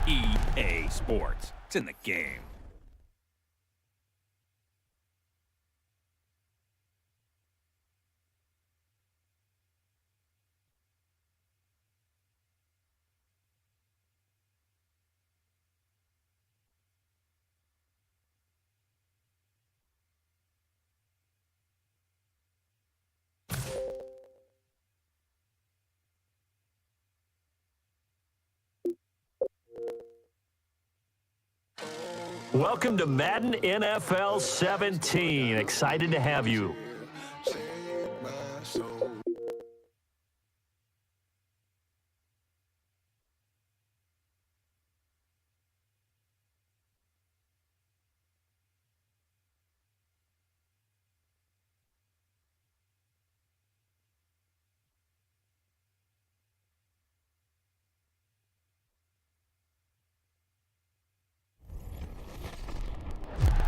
EA Sports. It's in the game. Welcome to Madden NFL 17. Excited to have you.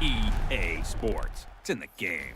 EA Sports. It's in the game.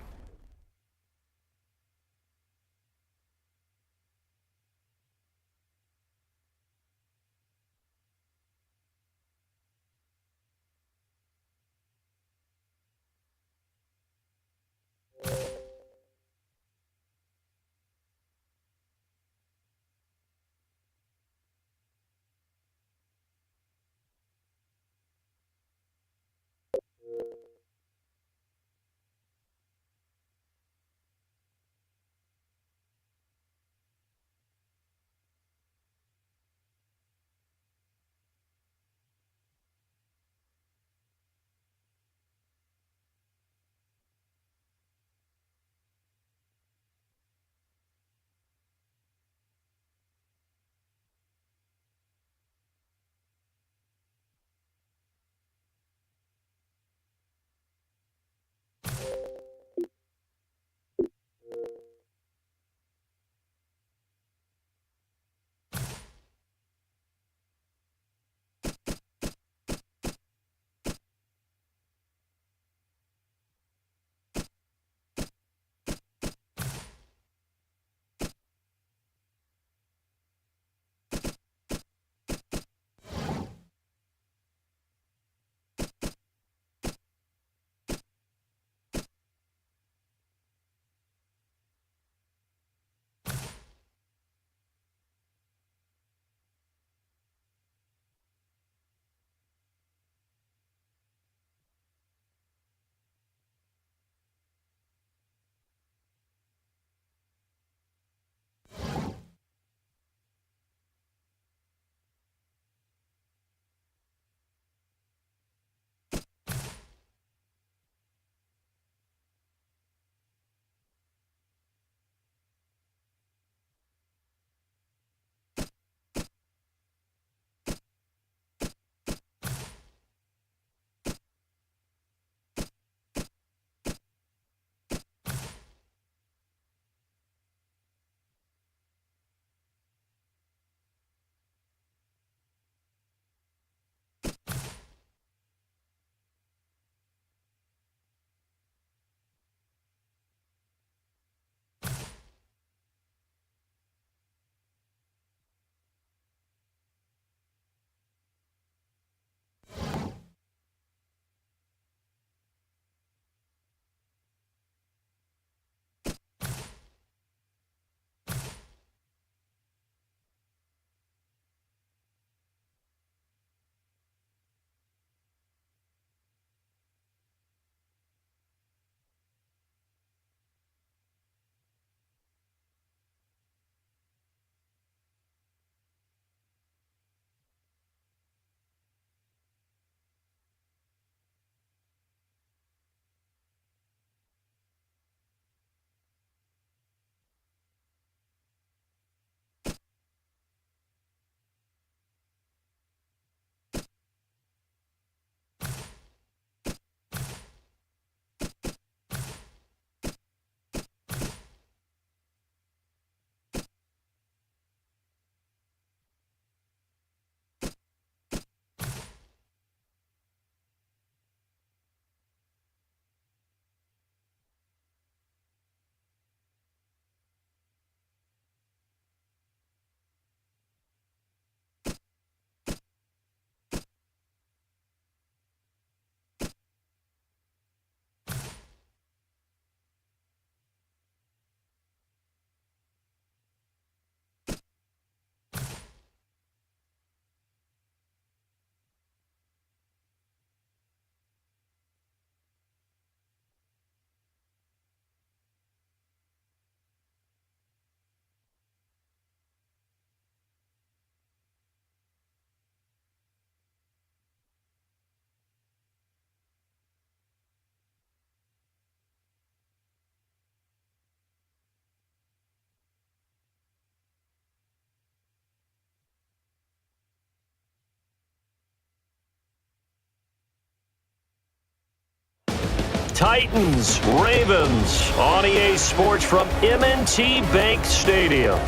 Titans, Ravens on EA Sports from M&T Bank Stadium.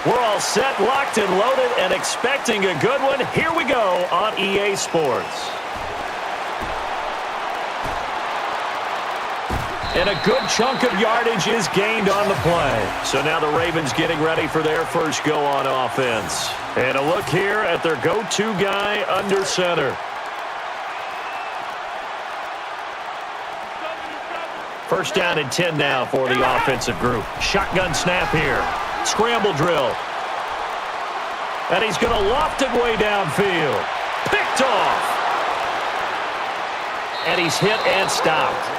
We're all set, locked, and loaded, and expecting a good one. Here we go on EA Sports. And a good chunk of yardage is gained on the play. So now the Ravens getting ready for their first go on offense. And a look here at their go-to guy under center. First down and 10 now for the offensive group. Shotgun snap here. Scramble drill. And he's going to loft it way downfield. Picked off. And he's hit and stopped.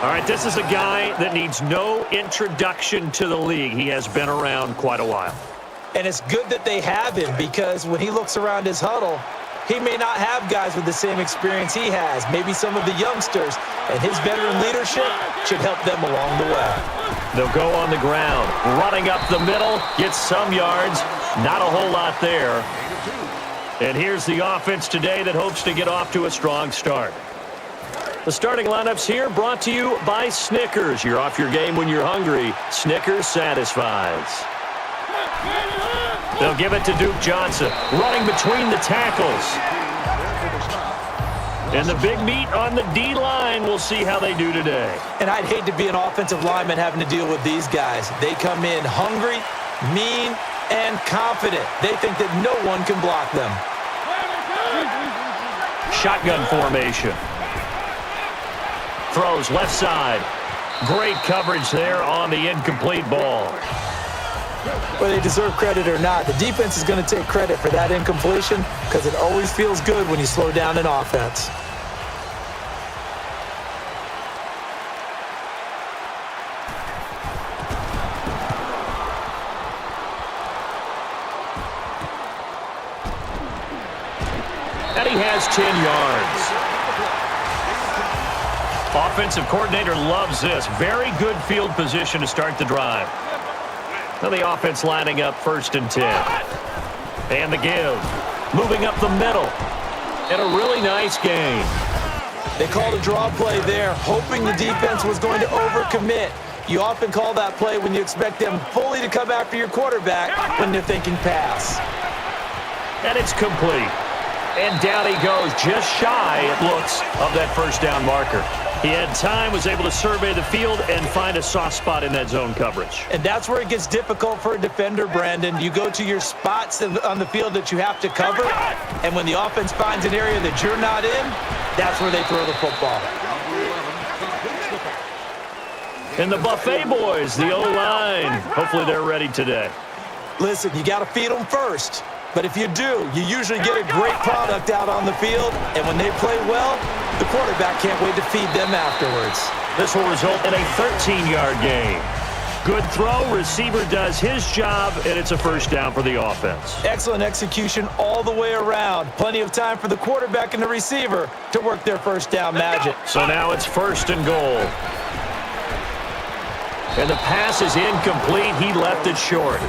All right, this is a guy that needs no introduction to the league. He has been around quite a while. And it's good that they have him, because when he looks around his huddle, he may not have guys with the same experience he has, maybe some of the youngsters, and his veteran leadership should help them along the way. They'll go on the ground, running up the middle, gets some yards, not a whole lot there. And here's the offense today that hopes to get off to a strong start. The starting lineups here brought to you by Snickers. You're off your game when you're hungry. Snickers satisfies. They'll give it to Duke Johnson, running between the tackles. And the big meat on the D-line, we'll see how they do today. And I'd hate to be an offensive lineman having to deal with these guys. They come in hungry, mean, and confident. They think that no one can block them. Shotgun formation. Throws left side. Great coverage there on the incomplete ball. Whether they deserve credit or not, the defense is going to take credit for that incompletion, because it always feels good when you slow down an offense. And he has 10 yards. Offensive coordinator loves this. Very good field position to start the drive. Now the offense lining up 1st and 10. And the give. Moving up the middle. And a really nice game. They called a draw play there, hoping the defense was going to overcommit. You often call that play when you expect them fully to come after your quarterback when they're thinking pass. And it's complete. And down he goes, just shy, it looks, of that first down marker. He had time, was able to survey the field and find a soft spot in that zone coverage. And that's where it gets difficult for a defender, Brandon. You go to your spots on the field that you have to cover, and when the offense finds an area that you're not in, that's where they throw the football. And the Buffet boys, the O-line, hopefully they're ready today. Listen, you got to feed them first. But if you do, you usually get a great product out on the field, and when they play well, the quarterback can't wait to feed them afterwards. This will result in a 13-yard gain. Good throw, receiver does his job, and it's a first down for the offense. Excellent execution all the way around. Plenty of time for the quarterback and the receiver to work their first down magic. So now it's 1st and goal. And the pass is incomplete. He left it short.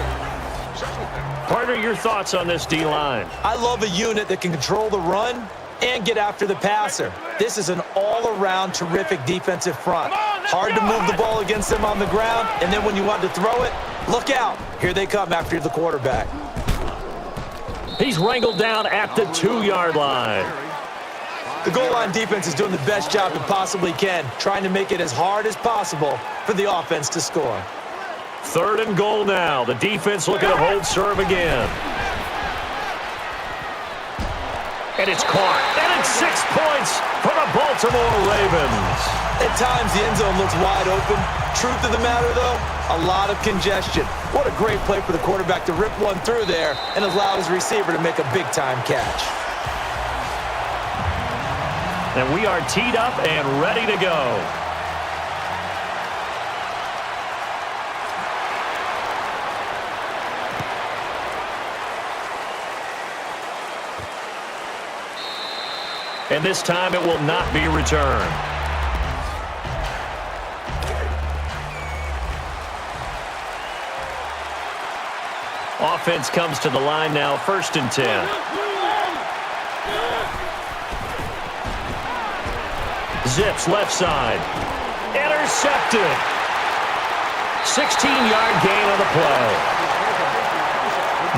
Partner, your thoughts on this D-line? I love a unit that can control the run and get after the passer. This is an all-around terrific defensive front. Hard to move the ball against them on the ground, and then when you want to throw it, look out. Here they come after the quarterback. He's wrangled down at the 2-yard line. The goal line defense is doing the best job it possibly can, trying to make it as hard as possible for the offense to score. 3rd and goal now. The defense looking to hold serve again. And it's caught. And it's 6 points for the Baltimore Ravens. At times, the end zone looks wide open. Truth of the matter, though, a lot of congestion. What a great play for the quarterback to rip one through there and allow his receiver to make a big-time catch. And we are teed up and ready to go. And this time it will not be returned. Offense comes to the line now, 1st and 10. Zips left side. Intercepted. 16-yard gain on the play.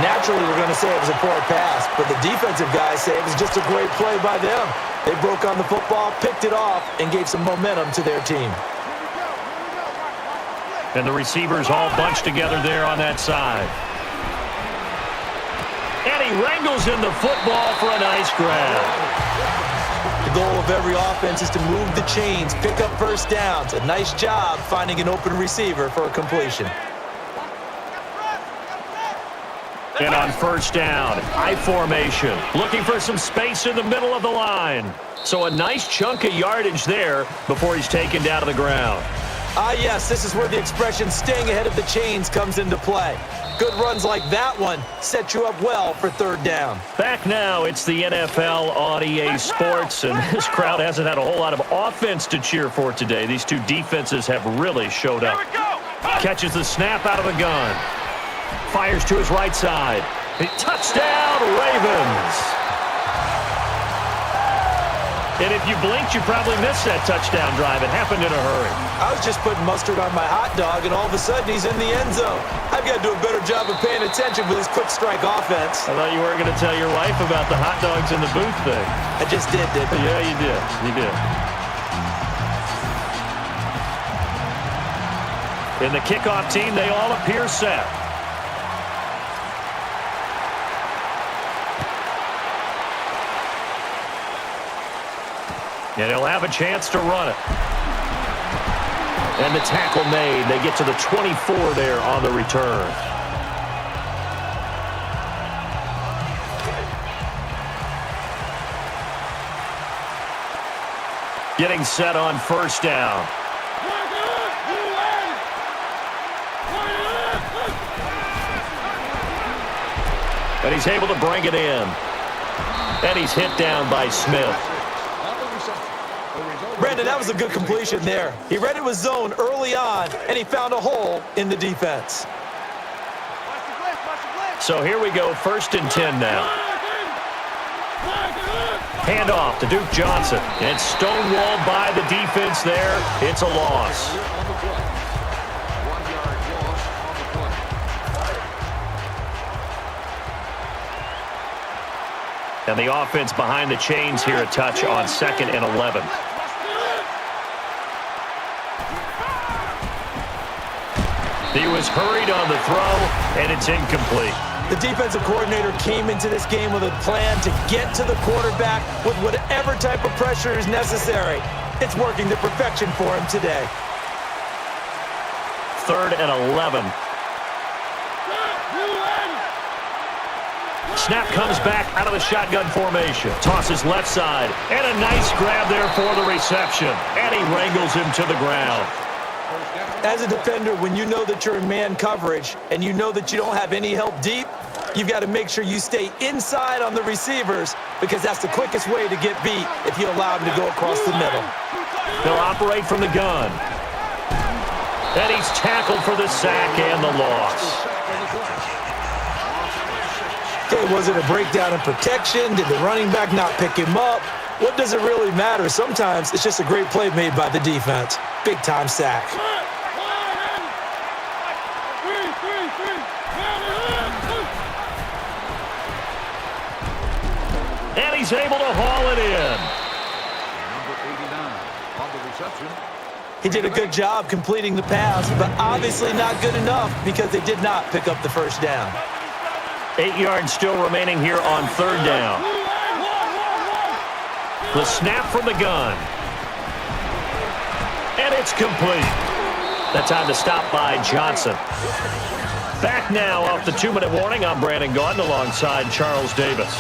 Naturally, we're going to say it was a poor pass, but the defensive guys say it was just a great play by them. They broke on the football, picked it off, and gave some momentum to their team. And the receivers all bunched together there on that side. And he wrangles in the football for a nice grab. The goal of every offense is to move the chains, pick up first downs. A nice job finding an open receiver for a completion. And on 1st down, I formation, looking for some space in the middle of the line. So a nice chunk of yardage there before he's taken down to the ground. Ah, yes, this is where the expression staying ahead of the chains comes into play. Good runs like that one set you up well for 3rd down. Back now, it's the NFL on EA Sports, and this crowd hasn't had a whole lot of offense to cheer for today. These two defenses have really showed up. Catches the snap out of the gun. Fires to his right side. Touchdown, Ravens! And if you blinked, you probably missed that touchdown drive. It happened in a hurry. I was just putting mustard on my hot dog, and all of a sudden he's in the end zone. I've got to do a better job of paying attention with this quick strike offense. I thought you weren't going to tell your wife about the hot dogs in the booth thing. I just did, didn't I? Yeah, you did. You did. In the kickoff team, they all appear set. And he'll have a chance to run it. And the tackle made. They get to the 24 there on the return. Getting set on 1st down. And he's able to bring it in. And he's hit down by Smith. Brandon, that was a good completion there. He read it was zone early on, and he found a hole in the defense. So here we go, 1st and 10 now. Handoff to Duke Johnson. And stonewalled by the defense there. It's a loss. And the offense behind the chains here a touch on 2nd and 11. He was hurried on the throw, and it's incomplete. The defensive coordinator came into this game with a plan to get to the quarterback with whatever type of pressure is necessary. It's working to perfection for him today. 3rd and 11. Snap comes back out of the shotgun formation. Tosses left side. And a nice grab there for the reception. And he wrangles him to the ground. As a defender, when you know that you're in man coverage and you know that you don't have any help deep, you've got to make sure you stay inside on the receivers because that's the quickest way to get beat if you allow him to go across the middle. They'll operate from the gun. And he's tackled for the sack and the loss. Okay, was it a breakdown in protection? Did the running back not pick him up? What does it really matter? Sometimes it's just a great play made by the defense. Big-time sack. And he's able to haul it in. He did a good job completing the pass, but obviously not good enough because they did not pick up the 1st down. 8 yards still remaining here on 3rd down. The snap from the gun. And it's complete. That time to stop by Johnson. Back now off the 2-minute warning. I'm Brandon Gaudin alongside Charles Davis.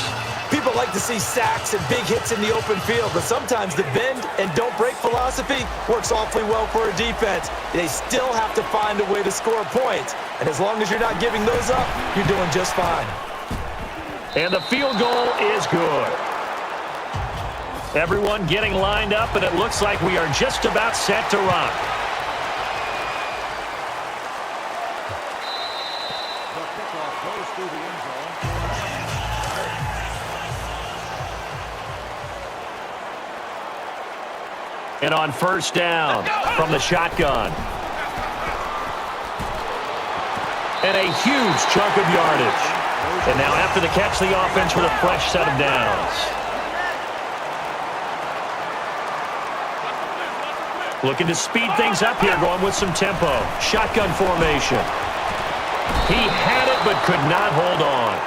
People like to see sacks and big hits in the open field, but sometimes the bend and don't break philosophy works awfully well for a defense. They still have to find a way to score points, and as long as you're not giving those up, you're doing just fine. And the field goal is good. Everyone getting lined up, and it looks like we are just about set to run. And on first down from the shotgun. And a huge chunk of yardage. And now after the catch, the offense with a fresh set of downs. Looking to speed things up here, going with some tempo. Shotgun formation. He had it but could not hold on.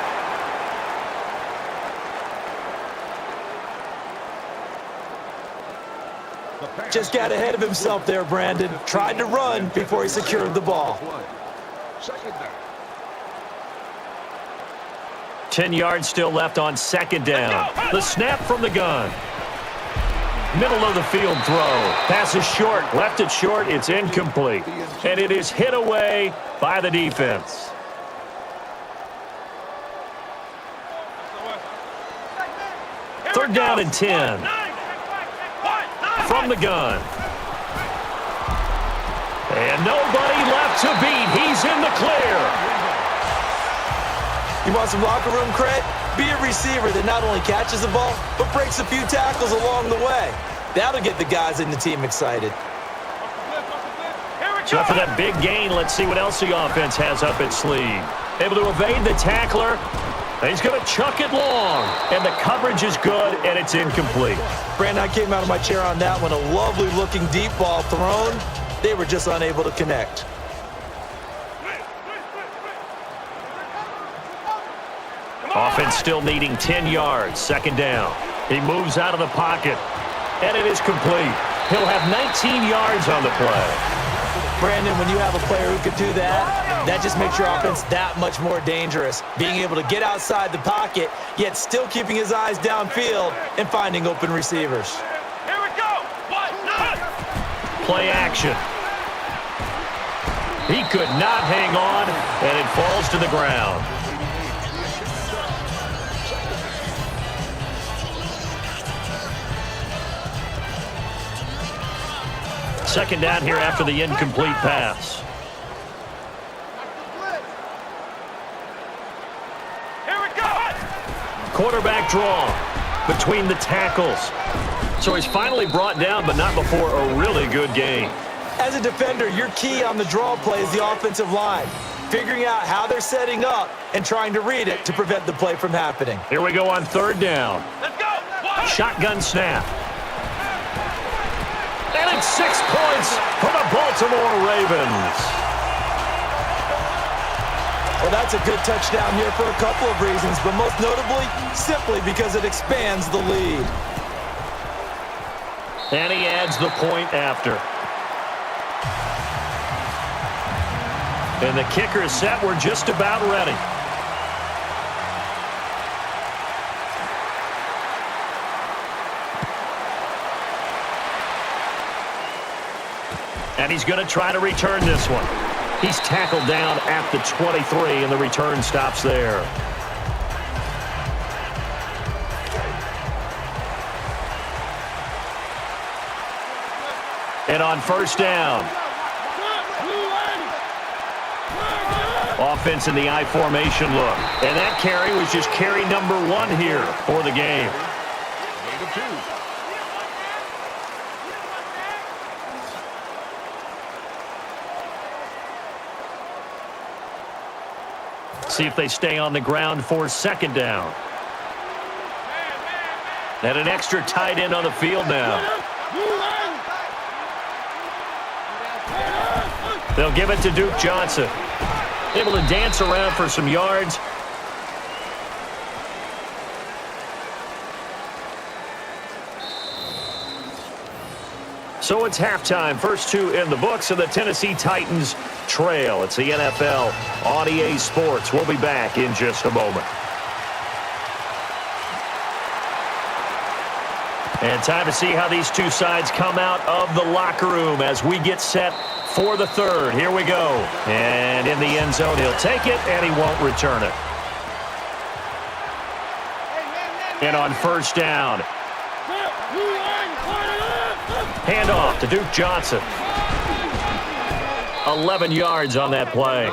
Just got ahead of himself there, Brandon. Tried to run before he secured the ball. 10 yards still left on second down. The snap from the gun. Middle of the field throw. Pass is short. Left it short. It's incomplete. And it is hit away by the defense. Third down and 10. From the gun. And nobody left to beat. He's in the clear. You want some locker room cred? Be a receiver that not only catches the ball, but breaks a few tackles along the way. That'll get the guys in the team excited. So after that big gain, let's see what else the offense has up its sleeve. Able to evade the tackler. He's going to chuck it long. And the coverage is good, and it's incomplete. Brandon, I came out of my chair on that one. A lovely-looking deep ball thrown. They were just unable to connect. Offense still needing 10 yards. Second down. He moves out of the pocket, and it is complete. He'll have 19 yards on the play. Brandon, when you have a player who could do that, that just makes your offense that much more dangerous. Being able to get outside the pocket, yet still keeping his eyes downfield and finding open receivers. Here we go. Play action. He could not hang on, and it falls to the ground. Second down here after the incomplete pass. Here we go. Quarterback draw between the tackles. So he's finally brought down, but not before a really good game. As a defender, your key on the draw play is the offensive line. Figuring out how they're setting up and trying to read it to prevent the play from happening. Here we go on third down. Let's go. Shotgun snap. And it's 6 points for the Baltimore Ravens. Well, that's a good touchdown here for a couple of reasons, but most notably, simply because it expands the lead. And he adds the point after. And the kicker is set. We're just about ready. And he's going to try to return this one. He's tackled down at the 23, and the return stops there. And on first down, offense in the I formation look. And that carry was just carry number 1 here for the game. See if they stay on the ground for second down. And an extra tight end on the field now. They'll give it to Duke Johnson. Able to dance around for some yards. So it's halftime. First 2 in the books, and the Tennessee Titans trail. It's the NFL on EA Sports. We'll be back in just a moment. And time to see how these two sides come out of the locker room as we get set for the third. Here we go. And in the end zone, he'll take it, and he won't return it. And on first down, handoff to Duke Johnson. 11 yards on that play.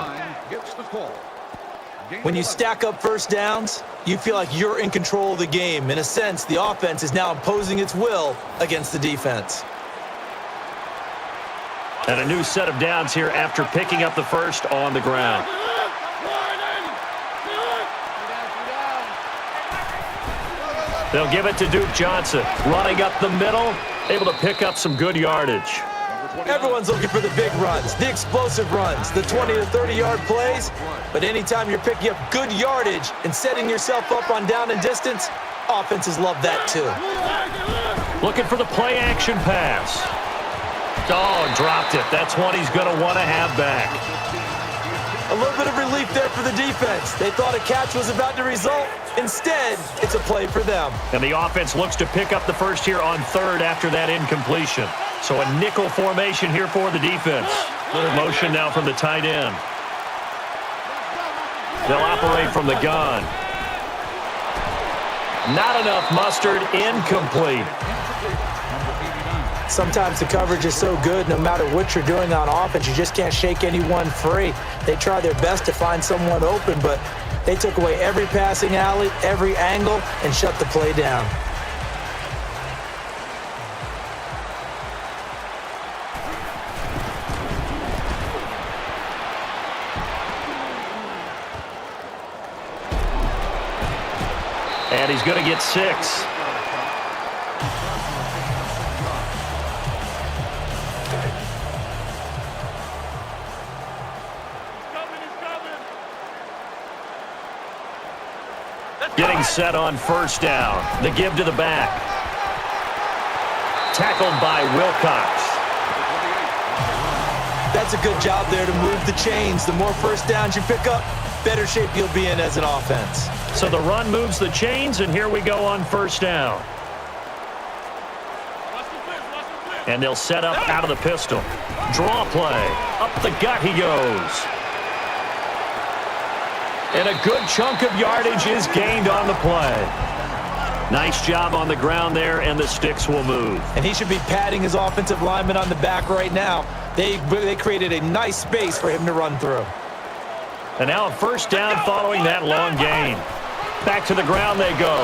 When you stack up first downs, you feel like you're in control of the game. In a sense, the offense is now imposing its will against the defense. And a new set of downs here after picking up the first on the ground. They'll give it to Duke Johnson. Running up the middle, able to pick up some good yardage. Everyone's looking for the big runs, the explosive runs, the 20 to 30-yard plays. But anytime you're picking up good yardage and setting yourself up on down and distance, offenses love that too. Looking for the play-action pass. Oh, dropped it. That's one he's going to want to have back. A little bit of relief there for the defense. They thought a catch was about to result. Instead, it's a play for them. And the offense looks to pick up the first here on third after that incompletion. So a nickel formation here for the defense. Little motion now from the tight end. They'll operate from the gun. Not enough mustard, incomplete. Sometimes the coverage is so good, no matter what you're doing on offense, you just can't shake anyone free. They try their best to find someone open, but they took away every passing alley, every angle, and shut the play down. And he's going to get 6. Getting set on first down. The give to the back. Tackled by Wilcox. That's a good job there to move the chains. The more first downs you pick up, better shape you'll be in as an offense. So the run moves the chains, and here we go on first down. And they'll set up out of the pistol. Draw play. Up the gut he goes. And a good chunk of yardage is gained on the play. Nice job on the ground there, and the sticks will move. And he should be patting his offensive lineman on the back right now. They created a nice space for him to run through. And now a first down following that long gain. Back to the ground they go.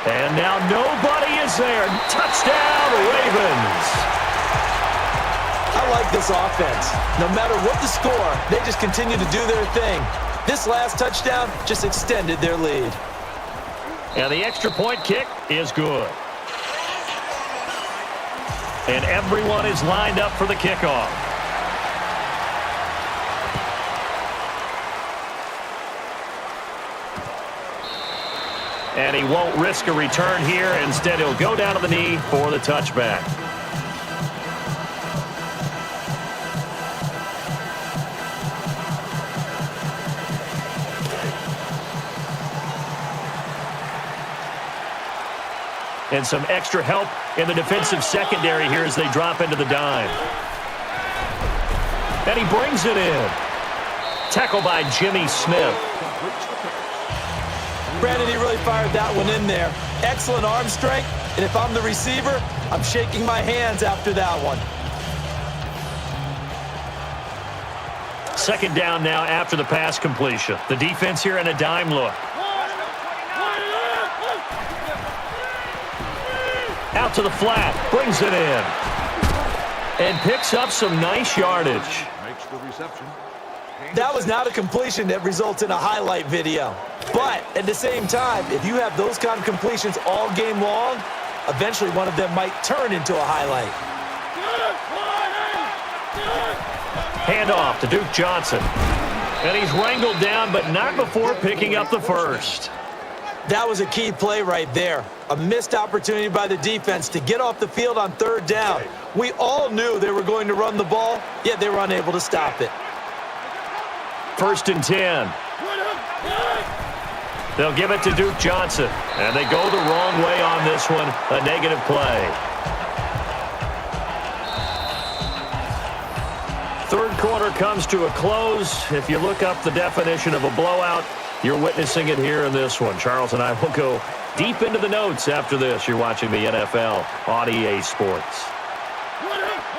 And now nobody is there. Touchdown, Ravens. I like this offense. No matter what the score, they just continue to do their thing. This last touchdown just extended their lead. And the extra point kick is good. And everyone is lined up for the kickoff. And he won't risk a return here. Instead, he'll go down to the knee for the touchback. And some extra help in the defensive secondary here as they drop into the dime. And he brings it in. Tackle by Jimmy Smith. Brandon, he really fired that one in there. Excellent arm strength, and if I'm the receiver, I'm shaking my hands after that one. Second down now after the pass completion. The defense here in a dime look. Out to the flat, brings it in. And picks up some nice yardage. Makes the reception. That was not a completion that results in a highlight video. But at the same time, if you have those kind of completions all game long, eventually one of them might turn into a highlight. Handoff to Duke Johnson. And he's wrangled down, but not before picking up the first. That was a key play right there. A missed opportunity by the defense to get off the field on third down. We all knew they were going to run the ball, yet they were unable to stop it. 1st and 10. They'll give it to Duke Johnson. And they go the wrong way on this one. A negative play. Third quarter comes to a close. If you look up the definition of a blowout, you're witnessing it here in this one. Charles and I will go deep into the notes after this. You're watching the NFL on EA Sports.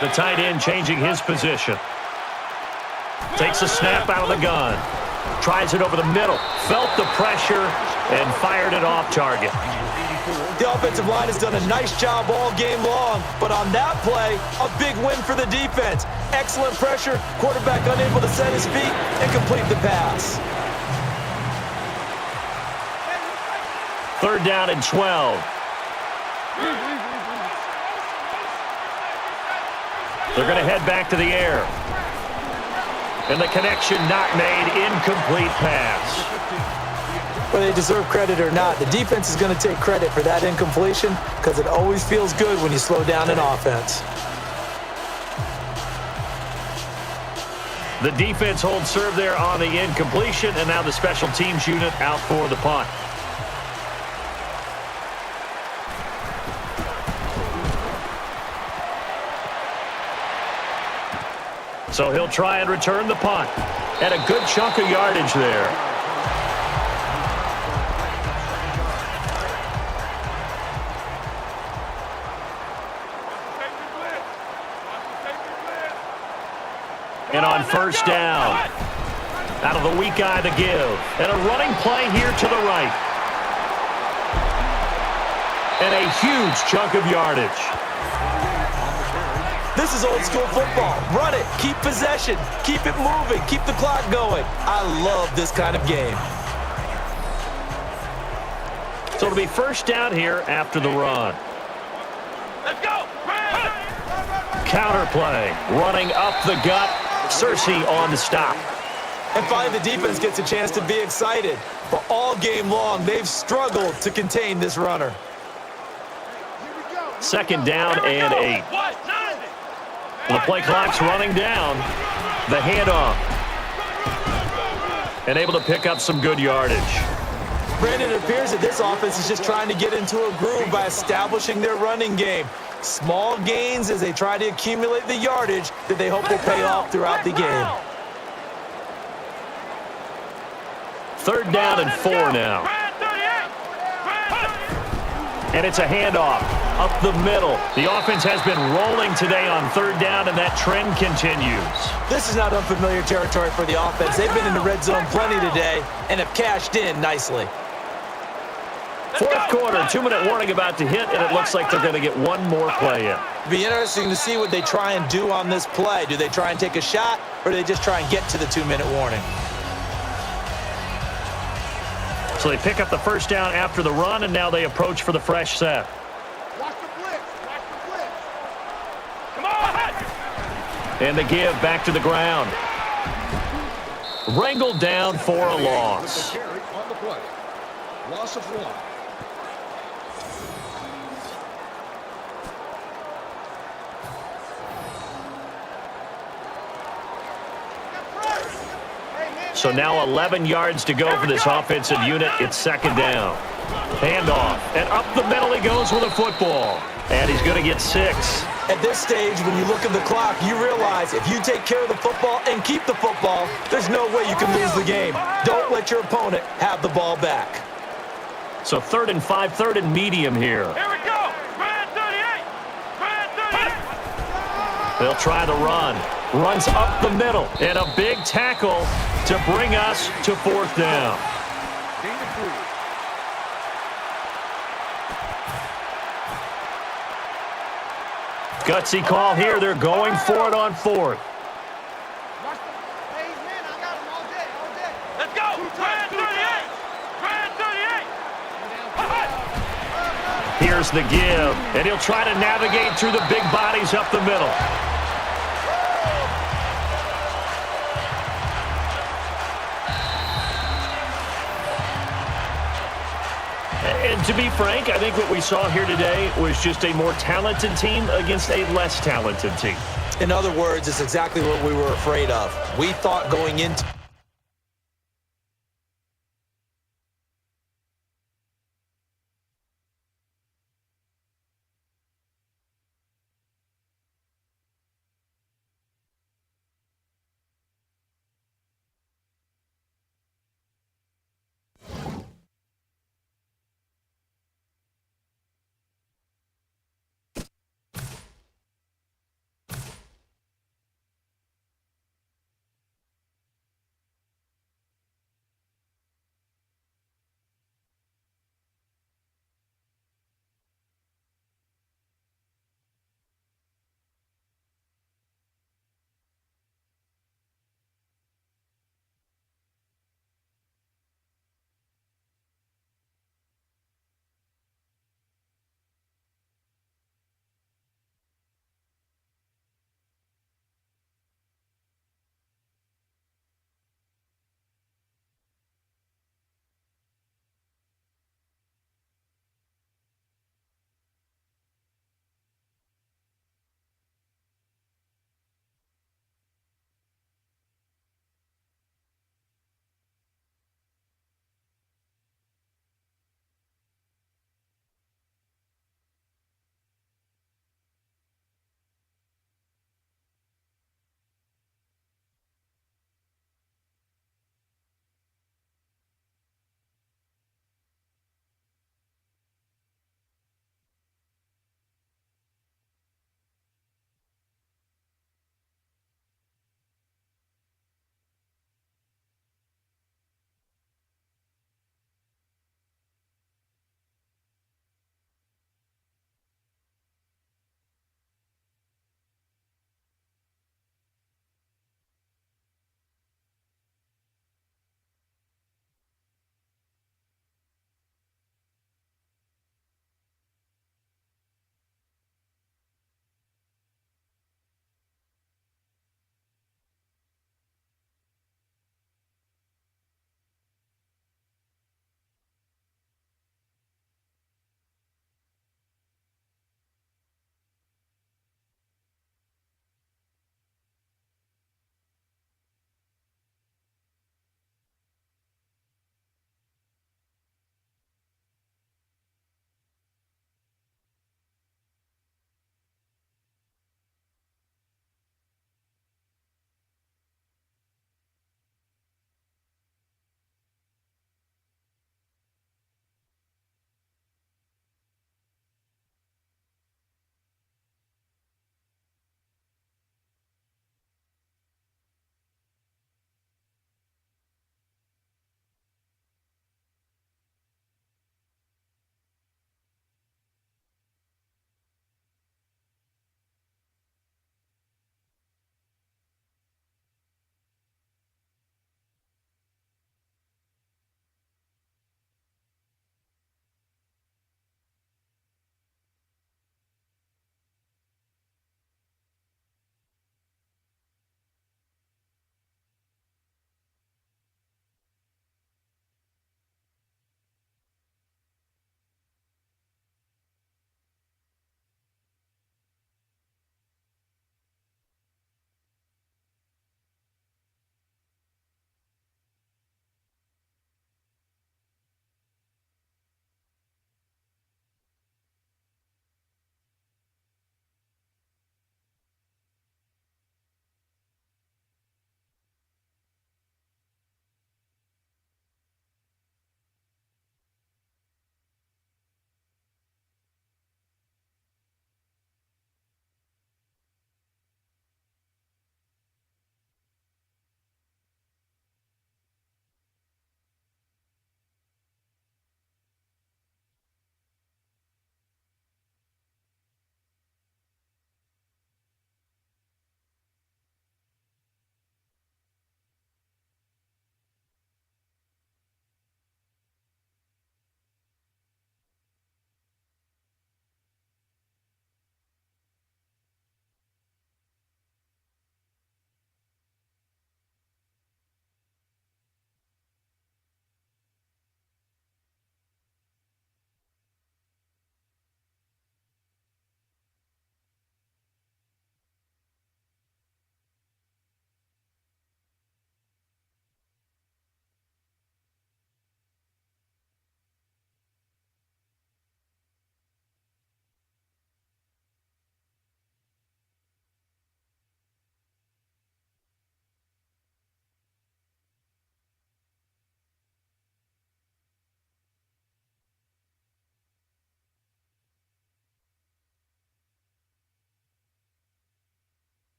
The tight end changing his position. Takes a snap out of the gun. Tries it over the middle. Felt the pressure and fired it off target. The offensive line has done a nice job all game long, but on that play, a big win for the defense. Excellent pressure, quarterback unable to set his feet and complete the pass. 3rd down and 12. They're going to head back to the air. And the connection not made. Incomplete pass. Whether they deserve credit or not, the defense is going to take credit for that incompletion because it always feels good when you slow down an offense. The defense holds serve there on the incompletion, and now the special teams unit out for the punt. So he'll try and return the punt. And a good chunk of yardage there. And on 1st down, out of the weak eye the give. And a running play here to the right. And a huge chunk of yardage. This is old school football. Run it, keep possession, keep it moving, keep the clock going. I love this kind of game. So it'll be 1st down here after the run. Let's go. Counter play, running up the gut. Cersei on the stop. And finally, the defense gets a chance to be excited. For all game long, they've struggled to contain this runner. 2nd down and 8. The play clock's running down. The handoff. And able to pick up some good yardage. Brandon, it appears that this offense is just trying to get into a groove by establishing their running game. Small gains as they try to accumulate the yardage that they hope will pay off throughout the game. 3rd down and 4 now. And it's a handoff up the middle. The offense has been rolling today on 3rd down, and that trend continues. This is not unfamiliar territory for the offense. They've been in the red zone plenty today and have cashed in nicely. 4th quarter, 2-minute warning about to hit, and it looks like they're going to get one more play in. It'll be interesting to see what they try and do on this play. Do they try and take a shot, or do they just try and get to the 2-minute warning? So they pick up the 1st down after the run, and now they approach for the fresh set. Watch the blitz. Watch the blitz. Come on. And the give back to the ground. Wrangled down for a loss. Carry on the play. Loss of 1. So now 11 yards to go for this offensive unit. It's 2nd down. Handoff. And up the middle he goes with a football. And he's going to get 6. At this stage, when you look at the clock, you realize if you take care of the football and keep the football, there's no way you can lose the game. Don't let your opponent have the ball back. So 3rd and 5, 3rd and medium here. Here we go. Red 38. Red 38. They'll try the run. Runs up the middle. And a big tackle to bring us to 4th down. Gutsy call here. They're going for it on 4th. Let's go. Red 38. Red 38. Here's the give. And he'll try to navigate through the big bodies up the middle. And to be frank, I think what we saw here today was just a more talented team against a less talented team. In other words, it's exactly what we were afraid of. We thought going into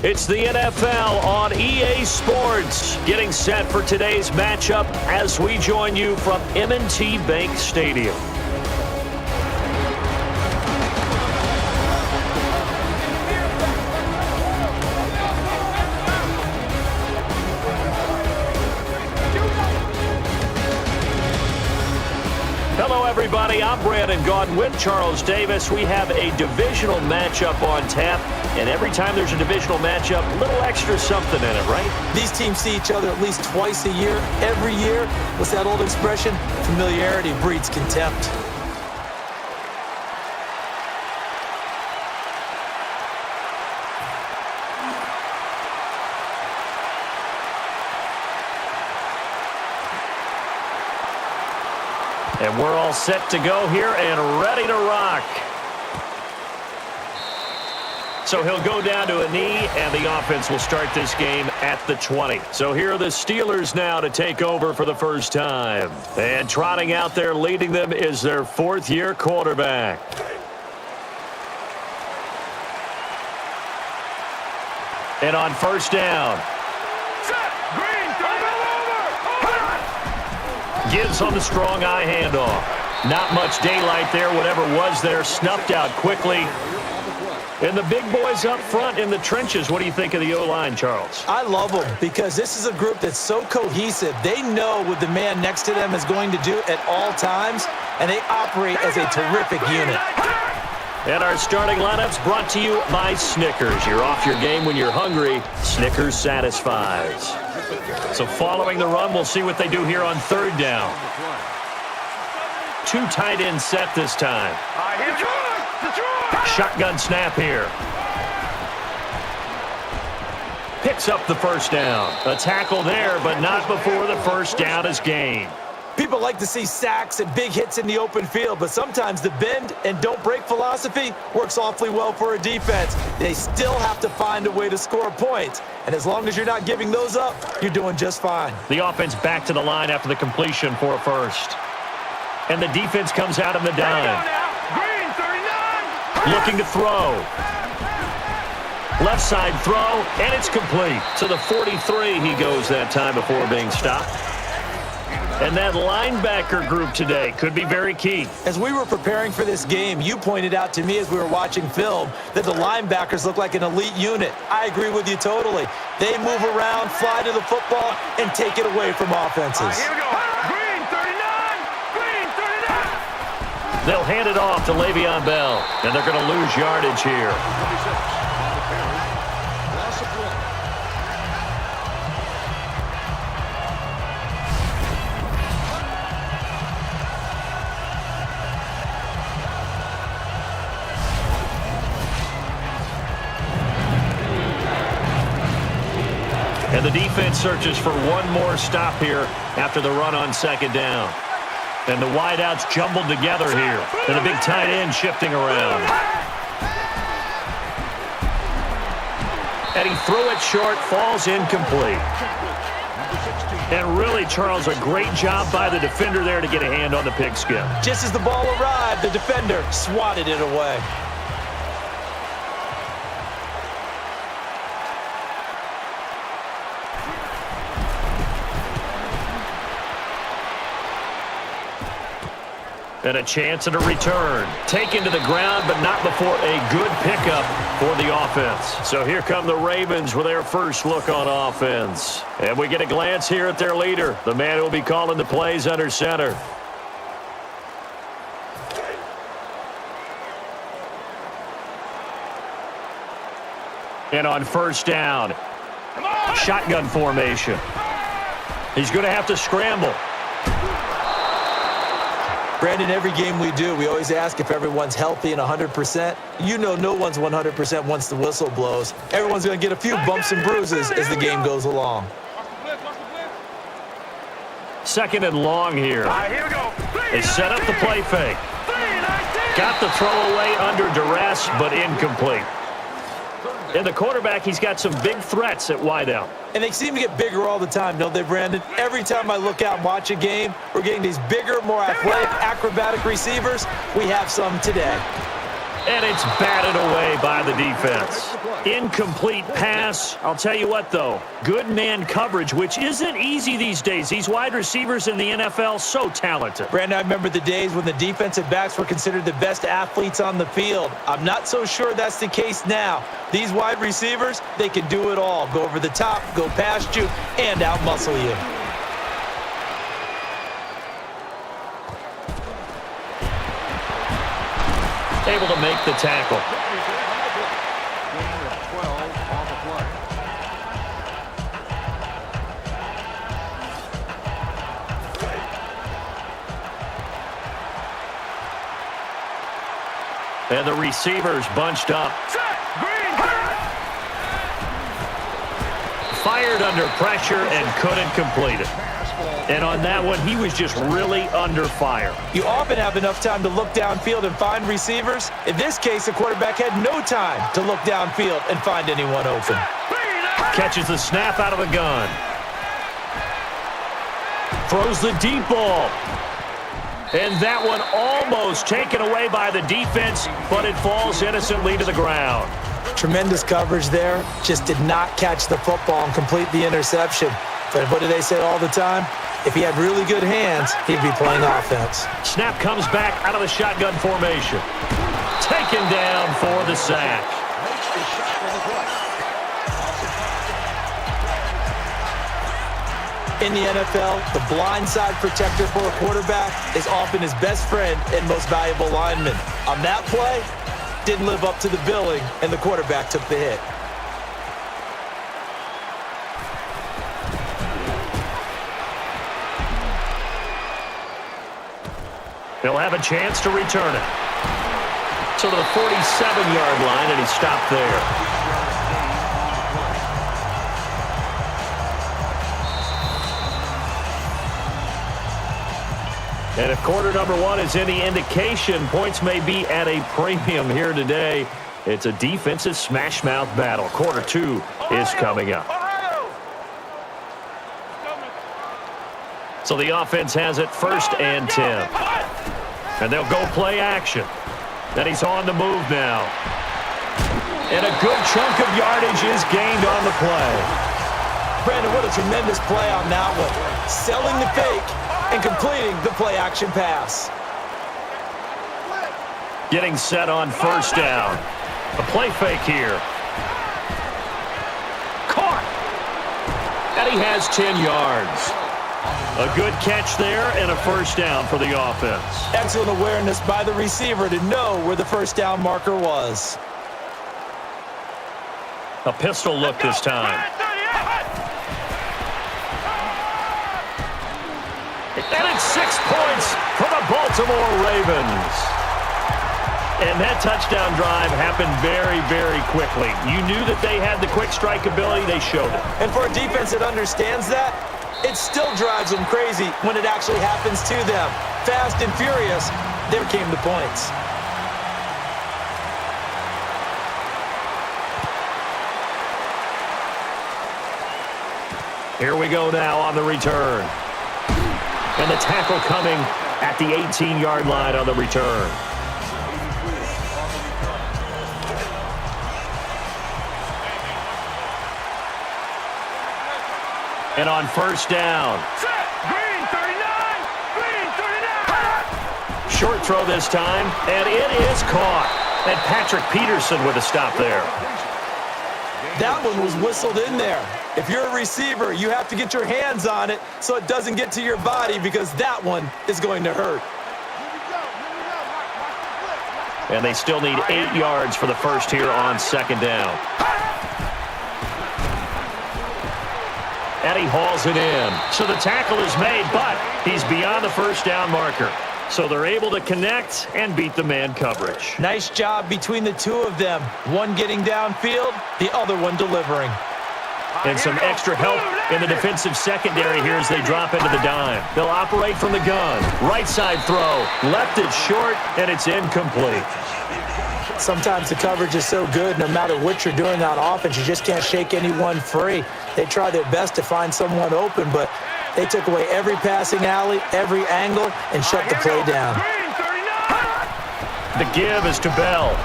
It's the NFL on EA Sports, getting set for today's matchup as we join you from M&T Bank Stadium. Hello, everybody. I'm Brandon Gaudin with Charles Davis. We have a divisional matchup on tap, and every time there's a divisional matchup, a little extra something in it, right? These teams see each other at least twice a year. Every year, what's that old expression? Familiarity breeds contempt. And we're all set to go here and ready to rock. So he'll go down to a knee, and the offense will start this game at the 20. So here are the Steelers now to take over for the first time. And trotting out there leading them is their fourth-year quarterback. And on first down, gives on the strong eye handoff. Not much daylight there. Whatever was there snuffed out quickly. And the big boys up front in the trenches. What do you think of the O-line, Charles? I love them because this is a group that's so cohesive. They know what the man next to them is going to do at all times, and they operate as a terrific unit. And our starting lineups brought to you by Snickers. You're off your game when you're hungry. Snickers satisfies. So following the run, we'll see what they do here on third down. Two tight ends set this time. Shotgun snap here. Picks up the first down. A tackle there, but not before the first down is gained. People like to see sacks and big hits in the open field, but sometimes the bend and don't break philosophy works awfully well for a defense. They still have to find a way to score points, and as long as you're not giving those up, you're doing just fine. The offense back to the line after the completion for a first. And the defense comes out in the dime. Looking to throw. Left side throw, and it's complete. To the 43 he goes that time before being stopped. And that linebacker group today could be very key. As we were preparing for this game, you pointed out to me as we were watching film that the linebackers look like an elite unit. I agree with you totally. They move around, fly to the football, and take it away from offenses. Here we go. Green 39. Green 39. They'll hand it off to Le'Veon Bell, and they're going to lose yardage here. Loss of 1. And the defense searches for one more stop here after the run on second down. And the wideouts jumbled together here. And a big tight end shifting around. And he threw it short, falls incomplete. And really, Charles, a great job by the defender there to get a hand on the pigskin. Just as the ball arrived, the defender swatted it away. And a chance at a return. Taken to the ground, but not before a good pickup for the offense. So here come the Ravens with their first look on offense. And we get a glance here at their leader, the man who will be calling the plays under center. And on first down, shotgun formation. He's going to have to scramble. Brandon, every game we do, we always ask if everyone's healthy and 100%. You know no one's 100% once the whistle blows. Everyone's going to get a few bumps and bruises as the game goes along. Second and long here. Here we go. They set up the play fake. Got the throw away under duress, but incomplete. And the quarterback, he's got some big threats at wideout. And they seem to get bigger all the time, don't they, Brandon? Every time I look out and watch a game, we're getting these bigger, more athletic, acrobatic receivers. We have some today. And it's batted away by the defense. Incomplete pass. I'll tell you what, though. Good man coverage, which isn't easy these days. These wide receivers in the NFL, so talented. Brandon, I remember the days when the defensive backs were considered the best athletes on the field. I'm not so sure that's the case now. These wide receivers, they can do it all. Go over the top, go past you, and out-muscle you. Able to make the tackle. Gain of 12 on the play. And the receivers bunched up. Fired under pressure and couldn't complete it. And on that one, he was just really under fire. You often have enough time to look downfield and find receivers. In this case, the quarterback had no time to look downfield and find anyone open. Catches the snap out of the gun. Throws the deep ball. And that one almost taken away by the defense, but it falls innocently to the ground. Tremendous coverage there. Just did not catch the football and complete the interception. But what do they say all the time? If he had really good hands, he'd be playing offense. Snap comes back out of the shotgun formation. Taken down for the sack. Makes the shot on the play. In the NFL, the blindside protector for a quarterback is often his best friend and most valuable lineman. On that play, didn't live up to the billing, and the quarterback took the hit. He'll have a chance to return it. So to the 47-yard line, and he stopped there. And if quarter number one is any indication, points may be at a premium here today. It's a defensive smash-mouth battle. Quarter two is coming up. So the offense has it 1st and 10. And they'll go play action. Then he's on the move now. And a good chunk of yardage is gained on the play. Brandon, what a tremendous play on that one. Selling the fake and completing the play-action pass. Getting set on 1st down. A play fake here. Caught. And he has 10 yards. A good catch there and a 1st down for the offense. Excellent awareness by the receiver to know where the 1st down marker was. A pistol look this time. And it's 6 points for the Baltimore Ravens. And that touchdown drive happened very, very quickly. You knew that they had the quick strike ability. They showed it. And for a defense that understands that, it still drives them crazy when it actually happens to them. Fast and furious, there came the points. Here we go now on the return. And the tackle coming at the 18-yard line on the return. And on 1st down. Green 39! Green 39! Short throw this time, and it is caught. And Patrick Peterson with a stop there. That one was whistled in there. If you're a receiver, you have to get your hands on it so it doesn't get to your body because that one is going to hurt. And they still need 8 yards for the first here on 2nd down. And he hauls it in. So the tackle is made, but he's beyond the 1st down marker. So they're able to connect and beat the man coverage. Nice job between the two of them. One getting downfield, the other one delivering. And some extra help in the defensive secondary here as they drop into the dime. They'll operate from the gun. Right side throw. Left it short, and it's incomplete. Sometimes the coverage is so good, no matter what you're doing on offense, you just can't shake anyone free. They try their best to find someone open, but they took away every passing alley, every angle, and shut the play down. The give is to Bell.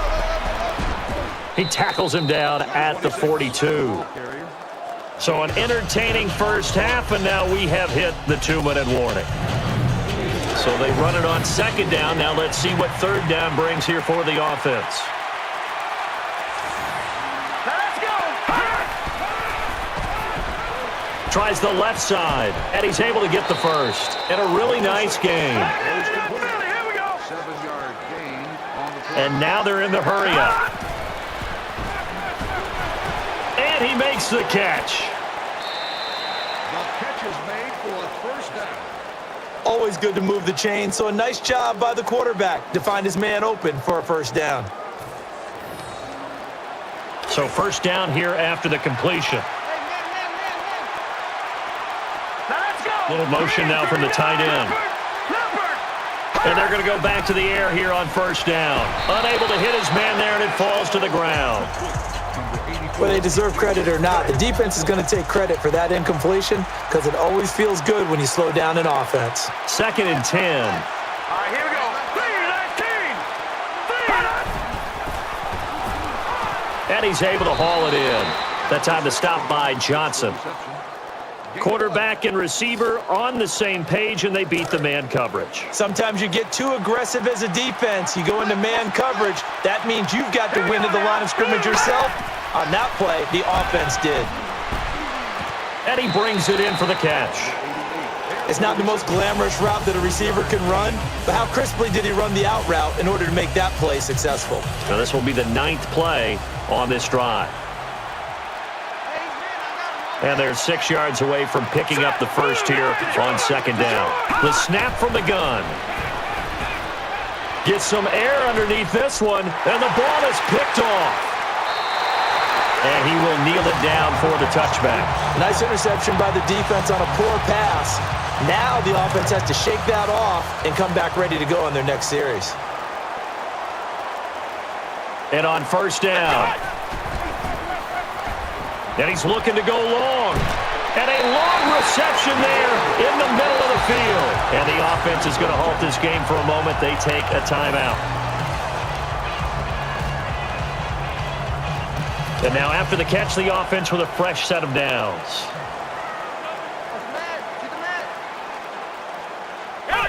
He tackles him down at the 42. So an entertaining first half, and now we have hit the 2-minute warning. So they run it on second down. Now let's see what third down brings here for the offense. Tries the left side, and he's able to get the first. And a really nice game. 7-yard gain on the play. And now they're in the hurry-up. And he makes the catch. The catch is made for a first down. Always good to move the chain, so a nice job by the quarterback to find his man open for a first down. So first down here after the completion. Little motion now from the tight end. And they're going to go back to the air here on first down. Unable to hit his man there, and it falls to the ground. Whether they deserve credit or not, the defense is going to take credit for that incompletion because it always feels good when you slow down an offense. 2nd and 10. All right, here we go. 3-19. And he's able to haul it in. That time to stop by Johnson. Quarterback and receiver on the same page, and they beat the man coverage. Sometimes you get too aggressive as a defense. You go into man coverage. That means you've got to win at the line of scrimmage yourself. On that play, the offense did. And he brings it in for the catch. It's not the most glamorous route that a receiver can run, but how crisply did he run the out route in order to make that play successful? Now this will be the 9th play on this drive. And they're 6 yards away from picking up the first here on second down. The snap from the gun. Gets some air underneath this one, and the ball is picked off. And he will kneel it down for the touchback. Nice interception by the defense on a poor pass. Now the offense has to shake that off and come back ready to go in their next series. And on first down. And he's looking to go long. And a long reception there in the middle of the field. And the offense is going to halt this game for a moment. They take a timeout. And now after the catch, the offense with a fresh set of downs.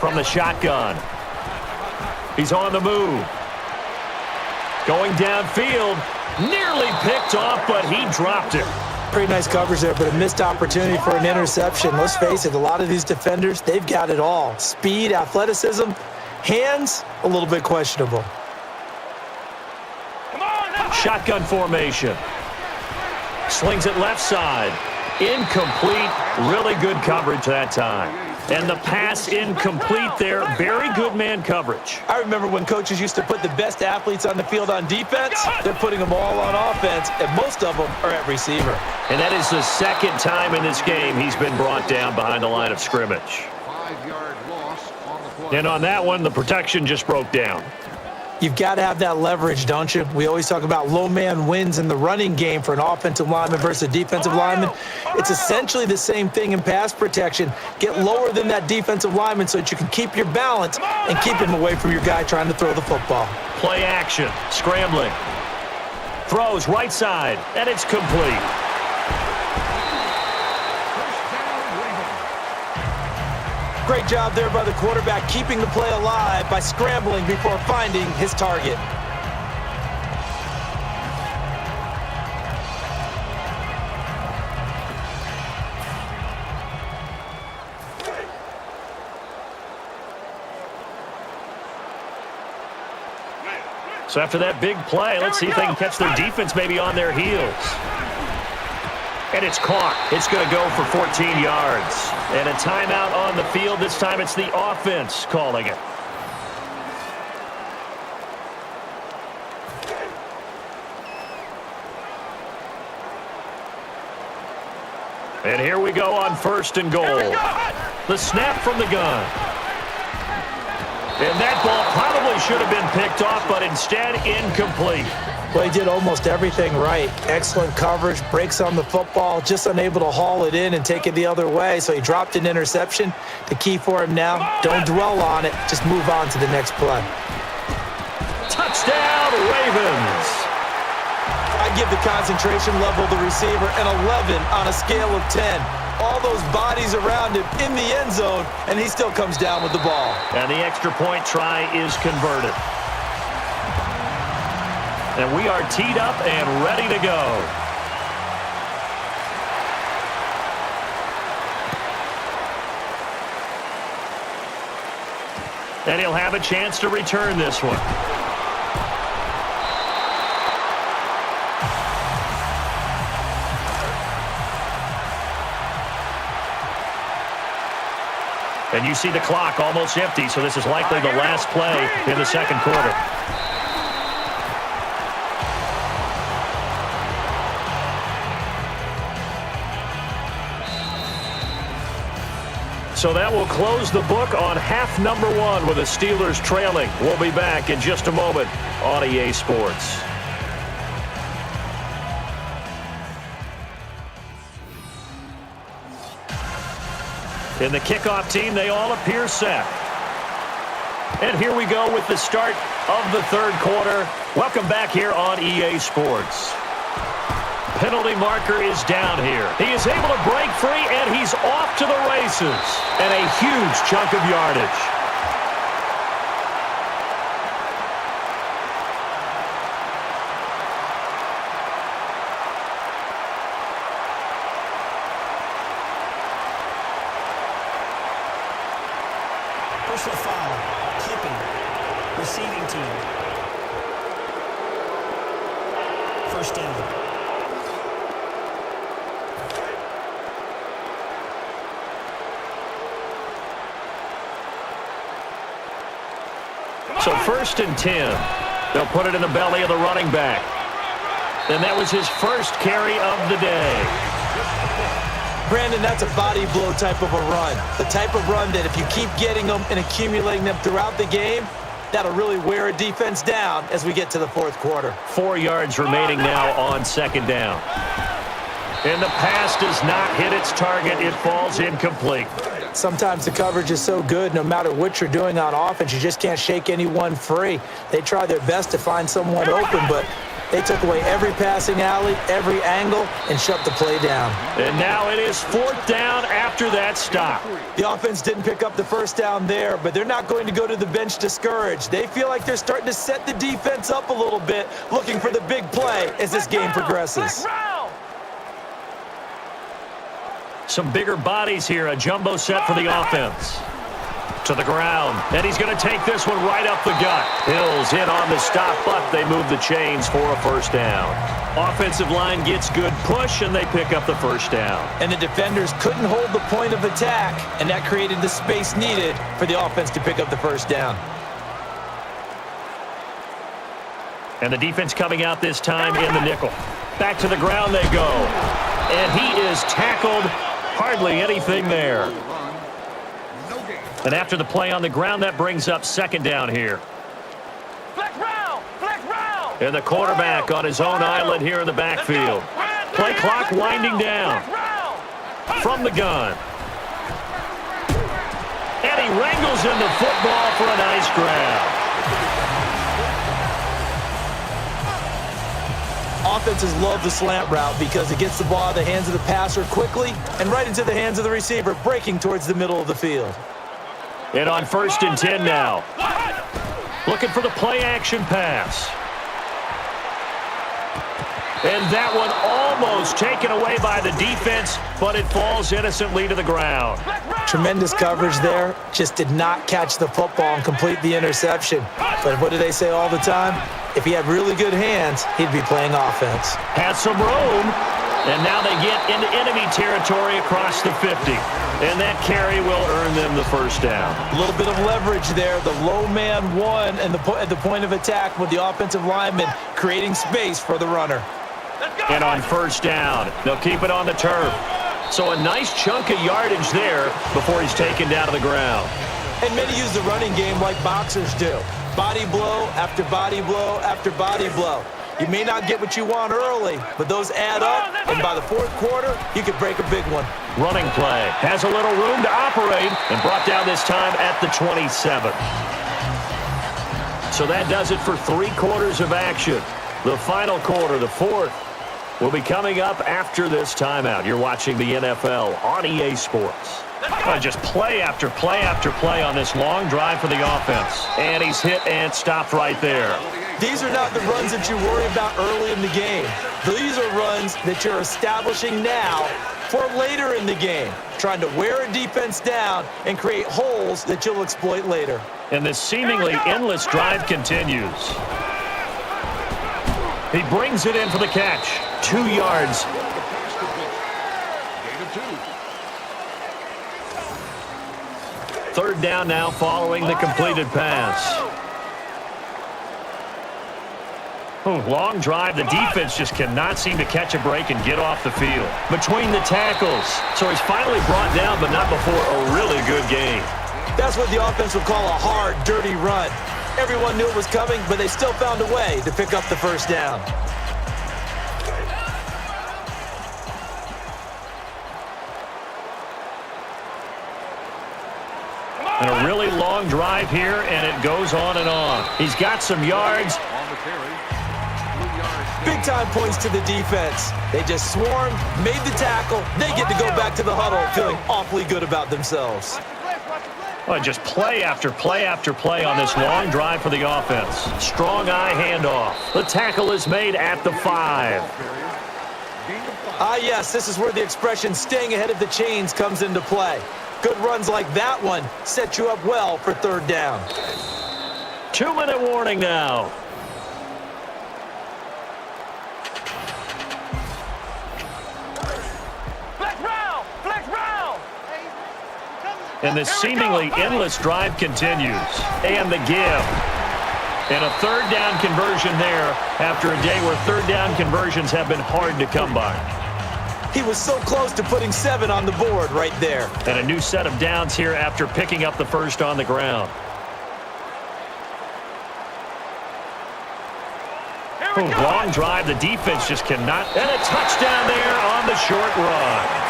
From the shotgun. He's on the move. Going downfield. Nearly picked off, but he dropped it. Pretty nice coverage there, but a missed opportunity for an interception. Let's face it, a lot of these defenders, they've got it all. Speed, athleticism, hands, a little bit questionable. Shotgun formation. Slings it left side. Incomplete. Really good coverage that time. And the pass incomplete there. Very good man coverage. I remember when coaches used to put the best athletes on the field on defense. They're putting them all on offense, and most of them are at receiver. And that is the second time in this game he's been brought down behind the line of scrimmage. 5-yard loss on the play. And on that one, the protection just broke down. You've got to have that leverage, don't you? We always talk about low man wins in the running game for an offensive lineman versus a defensive lineman. It's essentially the same thing in pass protection. Get lower than that defensive lineman so that you can keep your balance and keep him away from your guy trying to throw the football. Play action. Scrambling. Throws right side, and it's complete. Great job there by the quarterback, keeping the play alive by scrambling before finding his target. So after that big play, let's see if they can catch their defense maybe on their heels. And it's caught. It's going to go for 14 yards. And a timeout on the field. This time it's the offense calling it. And here we go on 1st and goal. The snap from the gun. And that ball probably should have been picked off, but instead incomplete. Well, he did almost everything right. Excellent coverage, breaks on the football, just unable to haul it in and take it the other way. So he dropped an interception. The key for him now, don't dwell on it. Just move on to the next play. Touchdown, Ravens. I give the concentration level of the receiver an 11 on a scale of 10. All those bodies around him in the end zone, and he still comes down with the ball. And the extra point try is converted. And we are teed up and ready to go. And he'll have a chance to return this one. And you see the clock almost empty, so this is likely the last play in the second quarter. So that will close the book on half number one with the Steelers trailing. We'll be back in just a moment on EA Sports. In the kickoff team, they all appear set. And here we go with the start of the third quarter. Welcome back here on EA Sports. Penalty marker is down here. He is able to break free, and he's off to the races. And a huge chunk of yardage. Personal foul, clipping, receiving team. First down. So 1st and 10. They'll put it in the belly of the running back. And that was his first carry of the day. Brandon, that's a body blow type of a run. The type of run that if you keep getting them and accumulating them throughout the game, that'll really wear a defense down as we get to the fourth quarter. 4 yards remaining now on second down. And the pass does not hit its target. It falls incomplete. Sometimes the coverage is so good, no matter what you're doing on offense, you just can't shake anyone free. They try their best to find someone open, but they took away every passing alley, every angle, and shut the play down. And now it is 4th down after that stop. The offense didn't pick up the first down there, but they're not going to go to the bench discouraged. They feel like they're starting to set the defense up a little bit, looking for the big play as this game progresses. Some bigger bodies here, a jumbo set for the offense. To the ground, and he's going to take this one right up the gut. Hills in on the stop, but they move the chains for a first down. Offensive line gets good push, and they pick up the first down. And the defenders couldn't hold the point of attack, and that created the space needed for the offense to pick up the first down. And the defense coming out this time in the nickel. Back to the ground they go. And he is tackled. Hardly anything there. And after the play on the ground, that brings up second down here. And the quarterback on his own island here in the backfield. Play clock winding down. From the gun. And he wrangles in the football for a nice grab. Offenses love the slant route because it gets the ball out of the hands of the passer quickly and right into the hands of the receiver, breaking towards the middle of the field. And on 1st and 10 now. Looking for the play-action pass. And that one almost taken away by the defense, but it falls innocently to the ground. Tremendous coverage there. Just did not catch the football and complete the interception. But what do they say all the time? If he had really good hands, he'd be playing offense. Has some room, and now they get into enemy territory across the 50. And that carry will earn them the first down. A little bit of leverage there. The low man won and at the point of attack with the offensive lineman creating space for the runner. And on first down, they'll keep it on the turf. So a nice chunk of yardage there before he's taken down to the ground. And many use the running game like boxers do. Body blow after body blow after body blow. You may not get what you want early, but those add up, and by the fourth quarter, you could break a big one. Running play. Has a little room to operate, and brought down this time at the 27. So that does it for 3 quarters of action. The final quarter, the fourth, will be coming up after this timeout. You're watching the NFL on EA Sports. Just play after play after play on this long drive for the offense. And he's hit and stopped right there. These are not the runs that you worry about early in the game. These are runs that you're establishing now for later in the game, trying to wear a defense down and create holes that you'll exploit later. And this seemingly endless drive continues. He brings it in for the catch. 2 yards. Third down now following the completed pass. Long drive. The defense just cannot seem to catch a break and get off the field. Between the tackles. So he's finally brought down, but not before a really good game. That's what the offense would call a hard, dirty run. Everyone knew it was coming, but they still found a way to pick up the first down. And a really long drive here, and it goes on and on. He's got some yards. Big-time points to the defense. They just swarmed, made the tackle. They get to go back to the huddle feeling awfully good about themselves. Just play after play after play on this long drive for the offense. Strong eye handoff. The tackle is made at the 5. Ah, yes, this is where the expression staying ahead of the chains comes into play. Good runs like that one set you up well for third down. 2-minute warning now. And this seemingly endless drive continues. And the give. And a third down conversion there after a day where third down conversions have been hard to come by. He was so close to putting 7 on the board right there. And a new set of downs here after picking up the first on the ground. Long drive. The defense just cannot. And a touchdown there on the short run.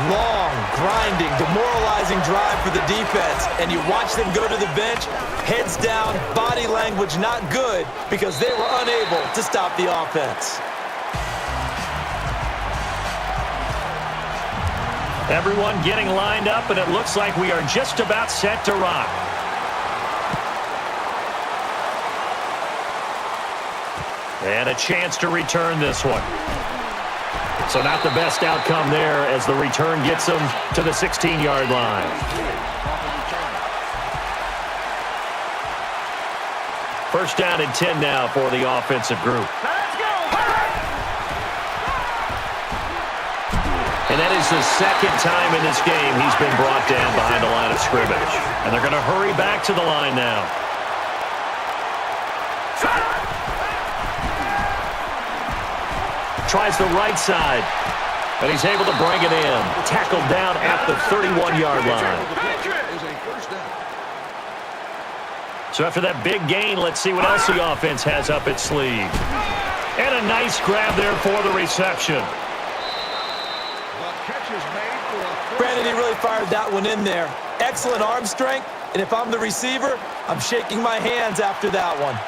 Long, grinding, demoralizing drive for the defense, and you watch them go to the bench, heads down, body language not good because they were unable to stop the offense. Everyone getting lined up, and it looks like we are just about set to rock. And a chance to return this one. So not the best outcome there as the return gets them to the 16-yard line. First down and 10 now for the offensive group. And that is the second time in this game he's been brought down behind the line of scrimmage. And they're going to hurry back to the line now. Tries the right side, and he's able to bring it in. Tackled down at the 31-yard line. So after that big gain, let's see what else the offense has up its sleeve. And a nice grab there for the reception. Brandon, he really fired that one in there. Excellent arm strength, and if I'm the receiver, I'm shaking my hands after that one.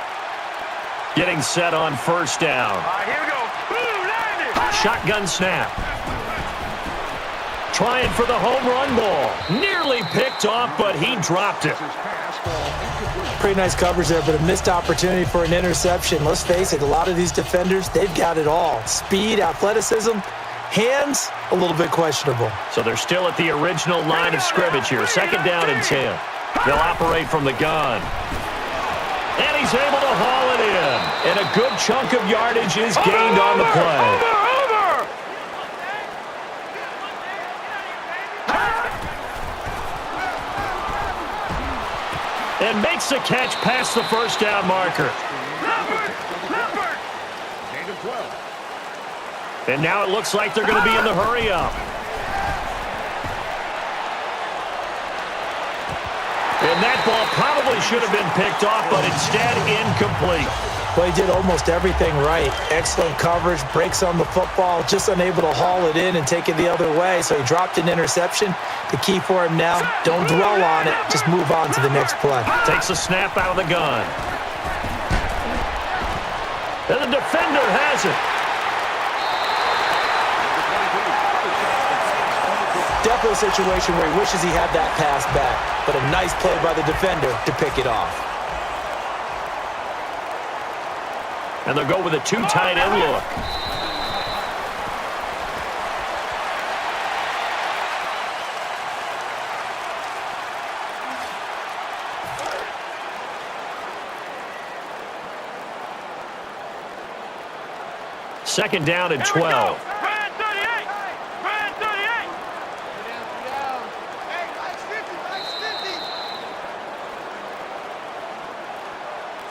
Getting set on first down. Here we go. Shotgun snap. Trying for the home run ball. Nearly picked off, but he dropped it. Pretty nice coverage there, but a missed opportunity for an interception. Let's face it, a lot of these defenders, they've got it all. Speed, athleticism, hands, a little bit questionable. So they're still at the original line of scrimmage here. Second down and 10. They'll operate from the gun. And he's able to haul it in. And a good chunk of yardage is gained on the play. And makes the catch past the first down marker. And now it looks like they're going to be in the hurry up. And that ball probably should have been picked off, but instead incomplete. Well, he did almost everything right. Excellent coverage, breaks on the football, just unable to haul it in and take it the other way. So he dropped an interception. The key for him now, don't dwell on it. Just move on to the next play. Takes a snap out of the gun. And the defender has it. Definitely a situation where he wishes he had that pass back, but a nice play by the defender to pick it off. And they'll go with a two tight end look. Second down and 12.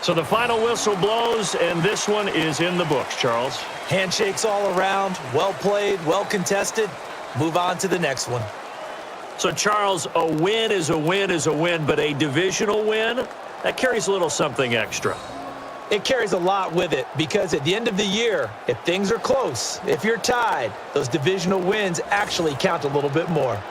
So the final whistle blows, and this one is in the books, Charles. Handshakes all around, well played, well contested. Move on to the next one. So, Charles, a win is a win is a win, but a divisional win, that carries a little something extra. It carries a lot with it because at the end of the year, if things are close, if you're tied, those divisional wins actually count a little bit more.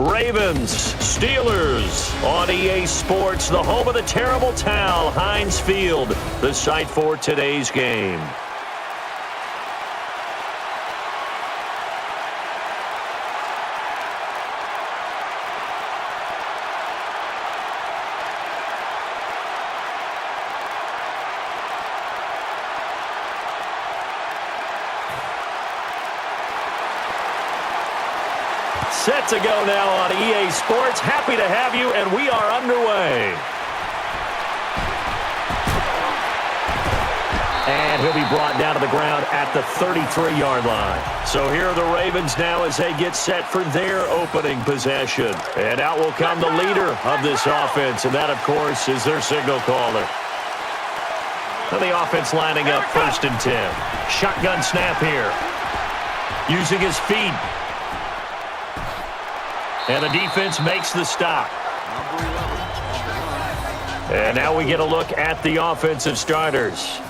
Ravens, Steelers on EA Sports, the home of the terrible towel, Heinz Field, the site for today's game. Set to go now on EA Sports. Happy to have you, and we are underway. And he'll be brought down to the ground at the 33-yard line. So here are the Ravens now as they get set for their opening possession. And out will come the leader of this offense, and that, of course, is their signal caller. And the offense lining up 1st and 10. Shotgun snap here. Using his feet. And the defense makes the stop. And now we get a look at the offensive starters.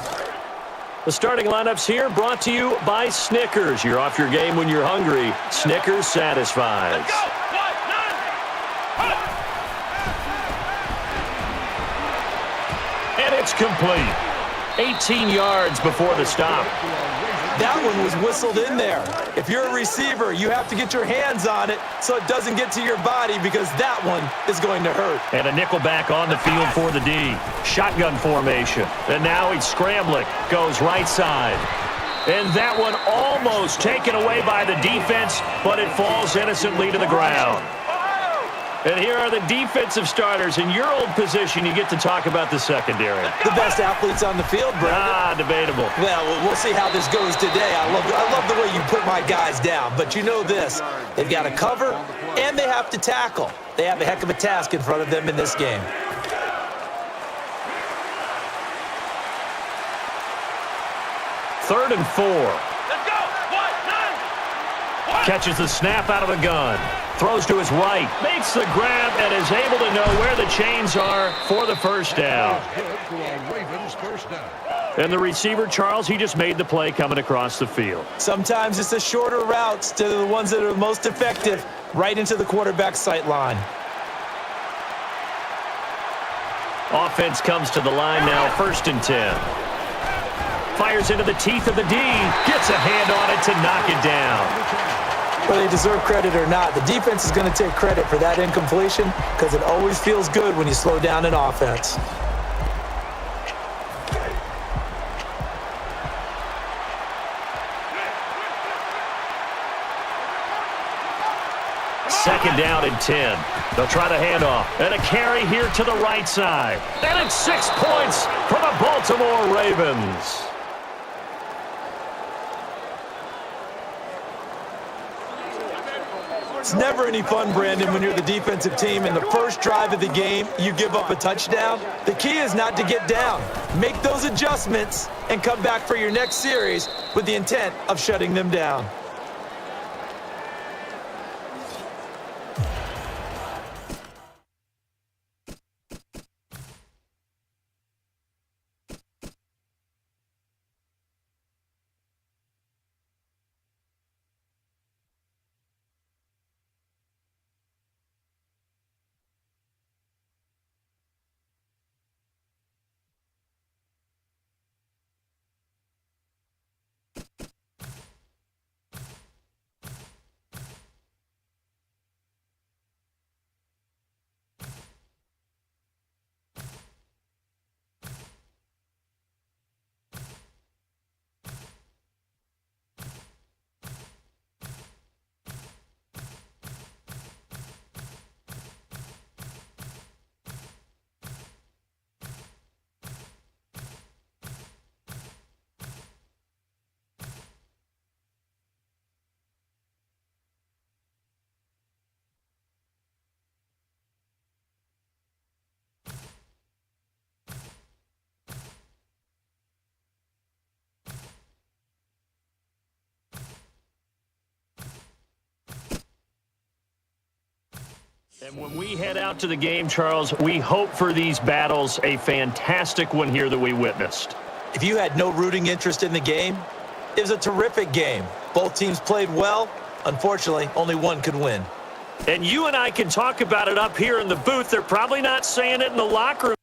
The starting lineups here brought to you by Snickers. You're off your game when you're hungry. Snickers satisfies. And it's complete. 18 yards before the stop. That one was whistled in there. If you're a receiver, you have to get your hands on it so it doesn't get to your body because that one is going to hurt. And a nickel back on the field for the D. Shotgun formation. And now he's scrambling. Goes right side. And that one almost taken away by the defense, but it falls innocently to the ground. And here are the defensive starters. In your old position, you get to talk about the secondary. The best athletes on the field, Brandon. Debatable. Well, we'll see how this goes today. I love the way you put my guys down. But you know this, they've got to cover and they have to tackle. They have a heck of a task in front of them in this game. Third and 4. Let's go. One. Catches the snap out of the gun. Throws to his right. Makes the grab and is able to know where the chains are for the first down. And the receiver, Charles, he just made the play coming across the field. Sometimes it's the shorter routes to the ones that are most effective, right into the quarterback's sight line. Offense comes to the line now, 1st and 10. Fires into the teeth of the D. Gets a hand on it to knock it down. Whether they deserve credit or not, the defense is going to take credit for that incompletion because it always feels good when you slow down an offense. Second down and 10. They'll try the handoff. And a carry here to the right side. And it's 6 points for the Baltimore Ravens. It's never any fun, Brandon, when you're the defensive team and the first drive of the game, you give up a touchdown. The key is not to get down. Make those adjustments and come back for your next series with the intent of shutting them down. And when we head out to the game, Charles, we hope for these battles, a fantastic one here that we witnessed. If you had no rooting interest in the game, it was a terrific game. Both teams played well. Unfortunately, only one could win. And you and I can talk about it up here in the booth. They're probably not saying it in the locker room.